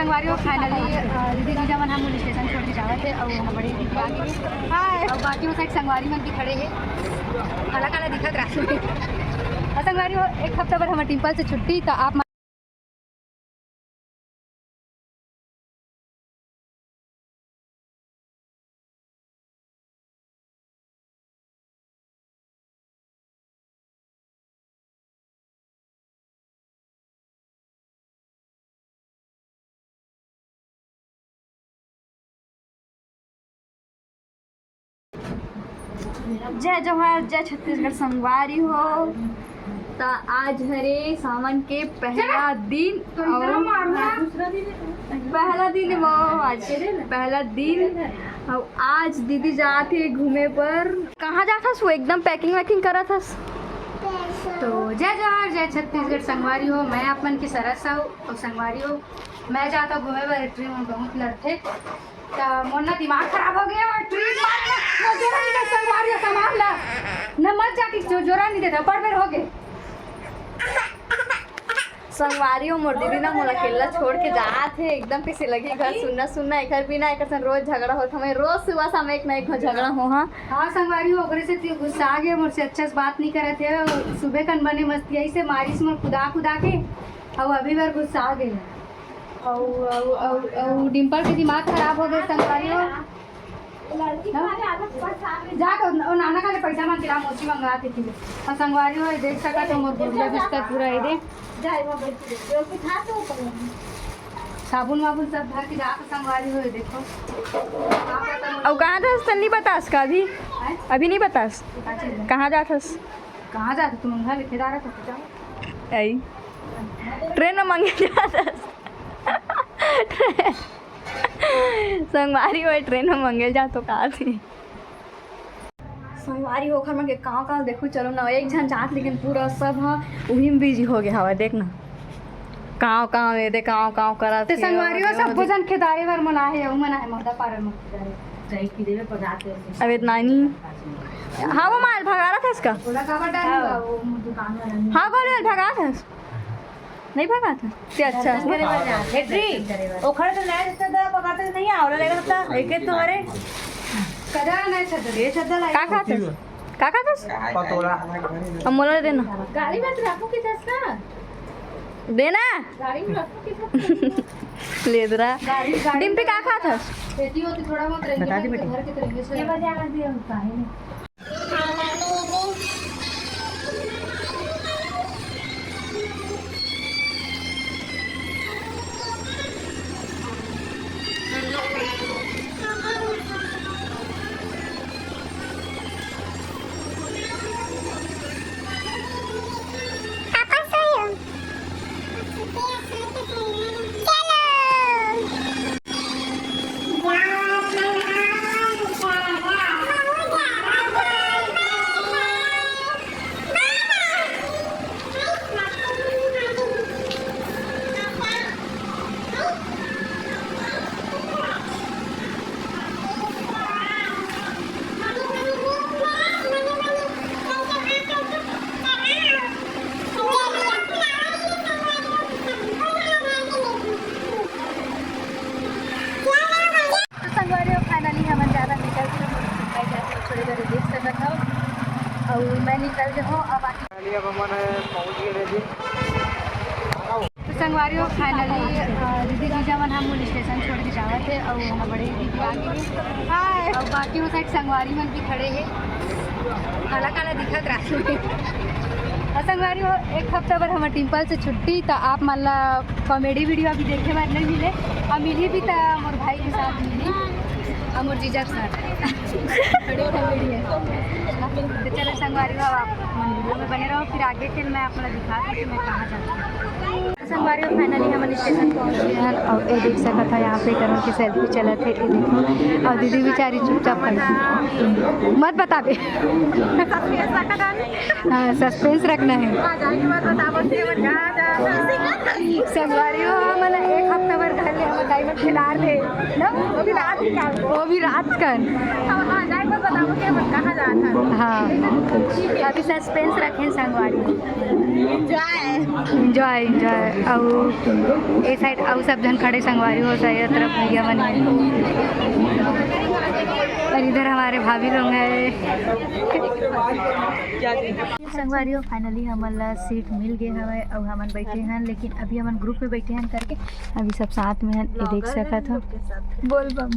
संगवारी हो फाइनली दीदी जी जब हम स्टेशन छोड़ के जावे थे और हम बड़ी दीदी आ गई हाय और बाकी वो साइड संगवारी मन भी खड़े हैं काला काला दिखत रास्ते में और संगवारी हो एक हफ्ता पर हमारे टिम्पल से छुट्टी तो आप जय जवाहर जय छत्तीसगढ़ संगवारी हो तो आज हरे सावन के पहला दिन वो आज पहला दिन और आज दीदी जाते घूमे पर कहाँ जाता वो एकदम पैकिंग वैकिंग करा था तो जय जवाहर जय छत्तीसगढ़ संगवारी हो मैं आप मन की सरस हूँ और संगवारी हो मैं जाता घूमे पर ट्रेन में बहुत लड़ते तो मोर दिमाग खराब हो गया ट्रेन संगवारी सामान ला न मत जाके जोरा नहीं देता पर हो गए संगवारी हो मोर दीदी ना मोला अकेला छोड़ के जात है एकदम कैसे लगी घर सुनना सुनना एक बिना एक रोज झगड़ा होता हमें रोज सुबह शाम एक ना एक झगड़ा हो हाँ संगवारी हो ओकरे से गुस्सा आ गया मुझसे अच्छा से बात नहीं करे थे सुबह कन बने मस्ती ऐसे मारिस मोर कुदा के और अभी बार गुस्सा आ गई और डिम्पल के दिमाग खराब हो गए संगवारी हो जाकर नाना का पैसा मांग के मोची मंगवा के थी और संगवारी हो देख सका तो मोर गुड़िया बिस्तर पूरा है दे साबुन वाबुन सब भर के जाकर संगवारी हो देखो और कहाँ था नहीं बतास का अभी नहीं बतास कहाँ जाता तुम घर ठेदारा आई ट्रेन में मंगे जाता संगवारी हो ट्रेन में मंगल जा तो कहा थी संगवारी होकर मैं कहाँ देखो चलो ना एक झन जात लेकिन पूरा सब हाँ वही में बिजी हो गया हवा देखना कहाँ दे कहाँ करा ते संगवारी हो सब भोजन खेदारे भर मना है मर्दा पारल में अब इतना नहीं हाँ वो माल भगा रहा था इसका हाँ कौन भगा था नहीं भगा था अच्छा ओखर तो नया छत्ता पकाते नहीं आवला लेगा था एक तो हरे कदा नया छत्ता ये छत्ता का खाता पतोला हम मोला देना गाड़ी में रखो के दसना देना गाड़ी में रखो के ले दरा डिम्पी का खाता बेटी होती थोड़ा बहुत रहेंगे बता दे बेटी घर के तरीके से ये बजा कर दिया उसका है और मैं निकल गया हूँ अब पहुँच गए तो संगवारी हो फाइनली दीदी जी जब हम स्टेशन छोड़ के जावे थे और हम बड़े दीदी आ गई हाय और बाकी वो साइड संगवारी मन भी खड़े हैं काला काला दिखत रास्ते में और संगवारी हो एक हफ्ता पर हमारे टिम्पल से छुट्टी तो आप मान ला कॉमेडी वीडियो अभी देखे बाद नहीं मिले और मिली भी था मोर भाई के साथ मिली और मोर जीजा के साथ कॉमेडी है तो चलो संगवारी हो आप मंदिरों में बने रहो फिर आगे फिर मैं अपना दिखा दूँ कि मैं कहाँ जाती हूँ संगवारी हो फाइनली हम स्टेशन पहुँच गए हैं और ये देख सका था यहाँ पे करण की सेल्फी चला थे ये देखो और दीदी बेचारी चुपचाप खड़ी थी मत बता दे हाँ सस्पेंस रखना है संगवारी हो मतलब एक हफ्ता भर घर ले लड़ाई में खिलाड़ थे ना, वो भी रात कर हाँ अभी सस्पेंस रखें संगवारी इंजॉय और ए साइड और सब जन खड़े संगवारी हो सही तरफ भैया मन में, और इधर हमारे भाभी लोग हैं। संगवारी फाइनली हमारा सीट मिल गए हमें और हम बैठे हैं, लेकिन अभी हम ग्रुप में बैठे हैं करके अभी सब साथ में हैं, ये देख सका था। बोल बम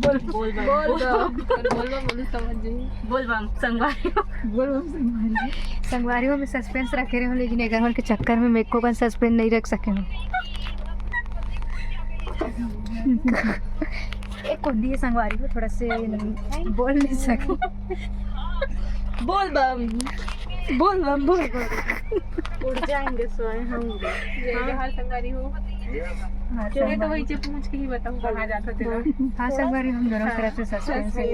संगवारियों में सस्पेंस रखे रहे हो, लेकिन एक के चक्कर में मेरे को सस्पेंस नहीं रख सके हूँ। एक कुंडी है संगवारी को थोड़ा से बोल नहीं सके। बोल बम उड़ जाएंगे सोए हम हर संगवारी हो। तो वही से पूछ के ही बताऊं कहाँ जाता थे। हाँ संगवारी हम दोनों तरफ से सस्पेंस है,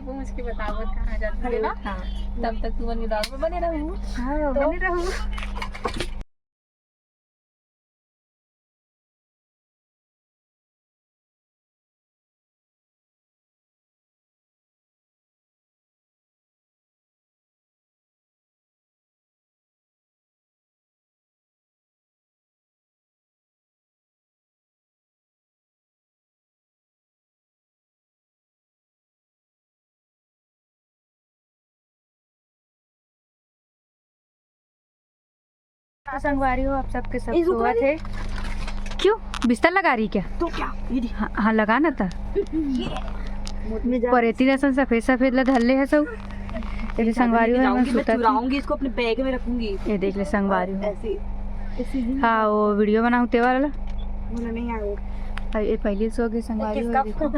पूछ के बताओ कहाँ जाता थे ना। हाँ तब तक तू ब्लॉग में बने रहूँ। हाँ बने रहूँ। संगवारी हो आप सबके सब सोए थे। क्यों बिस्तर लगा रही क्या? तो क्या हाँ लगाना था परेती रसन सफेद सफेद धल्ले है सब। तेरे संगवारी हो मैं चुराऊंगी इसको अपने बैग में रखूंगी। ये देख ले संगवारी हो ऐसे हाँ वो वीडियो बनाऊँ ते वाला नहीं आया ये पहले सो गए संगवारी हो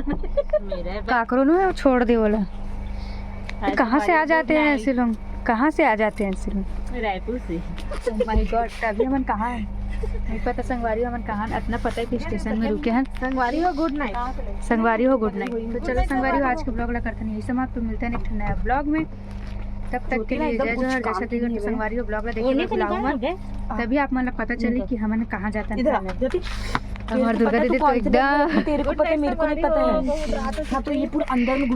मेरे काकरो न छोड़ दे बोला। कहाँ से आ जाते हैं ऐसे लोग, कहाँ से आ जाते हैं ऐसे लोग? रायपुर से। माय गॉड तभी हम कहाँ हैं नहीं पता। संगवारी हम कहाँ इतना पता है कि स्टेशन में रुके हैं। संगवारी हो गुड नाइट। संगवारी हो गुड नाइट। तो चलो संगवारी हो आज के ब्लॉग ला करते नहीं समाप्त, तो मिलते हैं एक नया ब्लॉग में। तब तक के लिए जय जोहर जय छत्तीसगढ़। तो संगवारी हो ब्लॉग ला देखिए बुलाऊंगा तभी आप मतलब पता चले कि हमने कहाँ जाता है। और दुर्गा दीदी तो एकदम तेरे को पता है मेरे को नहीं पता है। हाँ तो ये पूरा अंदर में